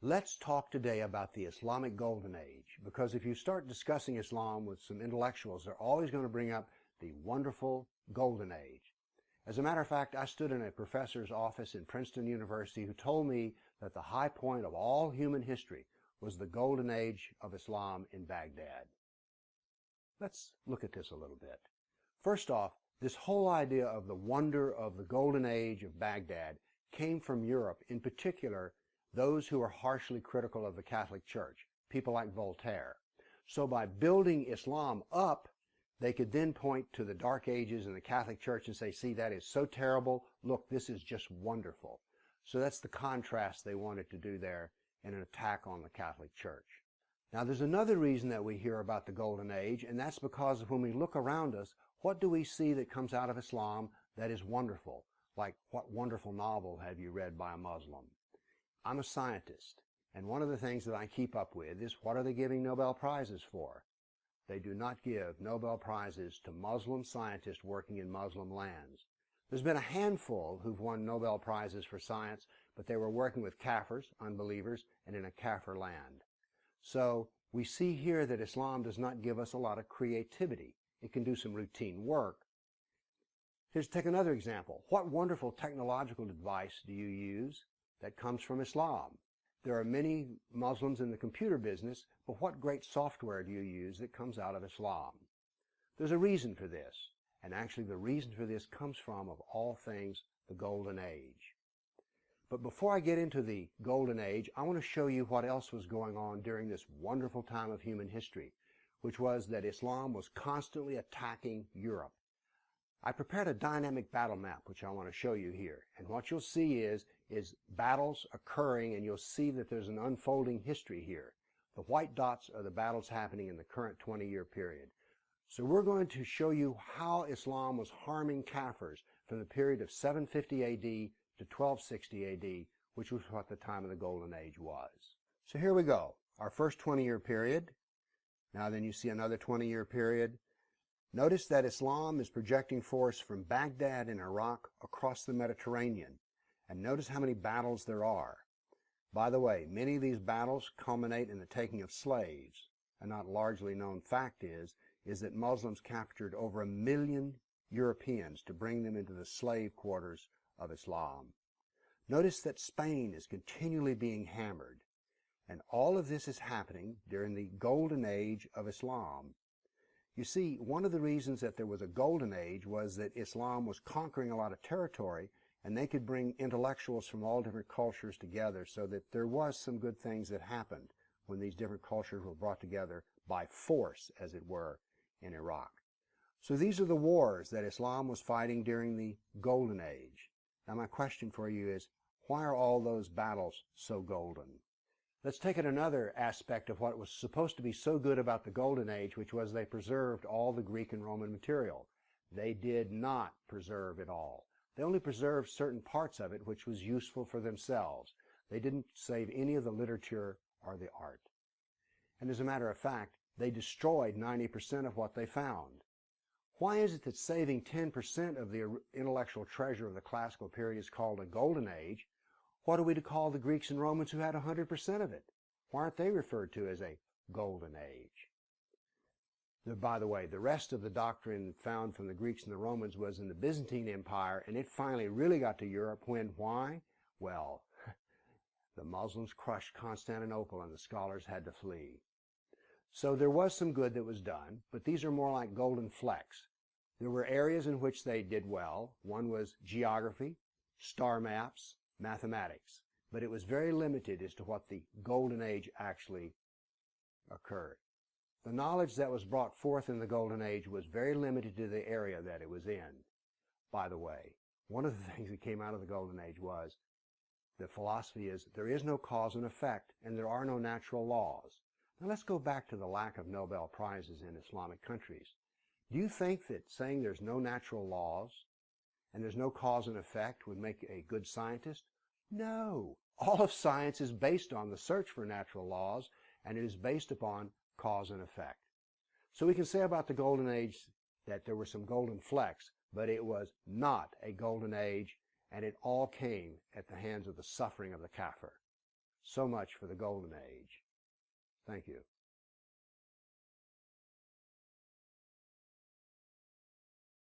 Let's talk today about the Islamic Golden Age, because if you start discussing Islam with some intellectuals, they're always going to bring up the wonderful Golden Age. As a matter of fact, I stood in a professor's office in Princeton University who told me that the high point of all human history was the Golden Age of Islam in Baghdad. Let's look at this a little bit. First off, this whole idea of the wonder of the Golden Age of Baghdad came from Europe, in particular those who were harshly critical of the Catholic Church, people like Voltaire. So by building Islam up, they could then point to the Dark Ages and the Catholic Church and say, see, that is so terrible. Look, this is just wonderful. So that's the contrast they wanted to do there in an attack on the Catholic Church. Now, there's another reason that we hear about the Golden Age, and that's because when we look around us, what do we see that comes out of Islam that is wonderful? Like, what wonderful novel have you read by a Muslim? I'm a scientist, and one of the things that I keep up with is what are they giving Nobel Prizes for? They do not give Nobel Prizes to Muslim scientists working in Muslim lands. There's been a handful who've won Nobel Prizes for science, but they were working with kafirs, unbelievers, and in a kafir land. So we see here that Islam does not give us a lot of creativity. It can do some routine work. Here's take another example. What wonderful technological device do you use that comes from Islam? There are many Muslims in the computer business, but what great software do you use that comes out of Islam? There's a reason for this, and actually the reason for this comes from, of all things, the Golden Age. But before I get into the Golden Age, I want to show you what else was going on during this wonderful time of human history, which was that Islam was constantly attacking Europe. I prepared a dynamic battle map, which I want to show you here. And what you'll see is battles occurring, and you'll see that there's an unfolding history here. The white dots are the battles happening in the current 20-year period. So we're going to show you how Islam was harming kafirs from the period of 750 AD to 1260 AD, which was what the time of the Golden Age was. So here we go. Our first 20-year period. Now then you see another 20-year period. Notice that Islam is projecting force from Baghdad in Iraq across the Mediterranean. And notice how many battles there are. By the way, many of these battles culminate in the taking of slaves. A not largely known fact is that Muslims captured over 1 million Europeans to bring them into the slave quarters of Islam. Notice that Spain is continually being hammered. And all of this is happening during the Golden Age of Islam. You see, one of the reasons that there was a Golden Age was that Islam was conquering a lot of territory, and they could bring intellectuals from all different cultures together, so that there was some good things that happened when these different cultures were brought together by force, as it were, in Iraq. So these are the wars that Islam was fighting during the Golden Age. Now my question for you is, why are all those battles so golden? Let's take it another aspect of what was supposed to be so good about the Golden Age, which was they preserved all the Greek and Roman material. They did not preserve it all. They only preserved certain parts of it which was useful for themselves. They didn't save any of the literature or the art. And as a matter of fact, they destroyed 90% of what they found. Why is it that saving 10% of the intellectual treasure of the classical period is called a Golden Age? What are we to call the Greeks and Romans who had 100% of it? Why aren't they referred to as a Golden Age? By the way, the rest of the doctrine found from the Greeks and the Romans was in the Byzantine Empire, and it finally really got to Europe when, why? Well, the Muslims crushed Constantinople and the scholars had to flee. So there was some good that was done, but these are more like golden flecks. There were areas in which they did well. One was geography, star maps, mathematics, but it was very limited as to what the Golden Age actually occurred. The knowledge that was brought forth in the Golden Age was very limited to the area that it was in. By the way, one of the things that came out of the Golden Age was the philosophy is there is no cause and effect, and there are no natural laws. Now let's go back to the lack of Nobel Prizes in Islamic countries. Do you think that saying there's no natural laws and there's no cause and effect would make a good scientist? No. All of science is based on the search for natural laws, and it is based upon cause and effect. So we can say about the Golden Age that there were some golden flecks, but it was not a Golden Age, and it all came at the hands of the suffering of the kafir. so much for the golden age. Thank you.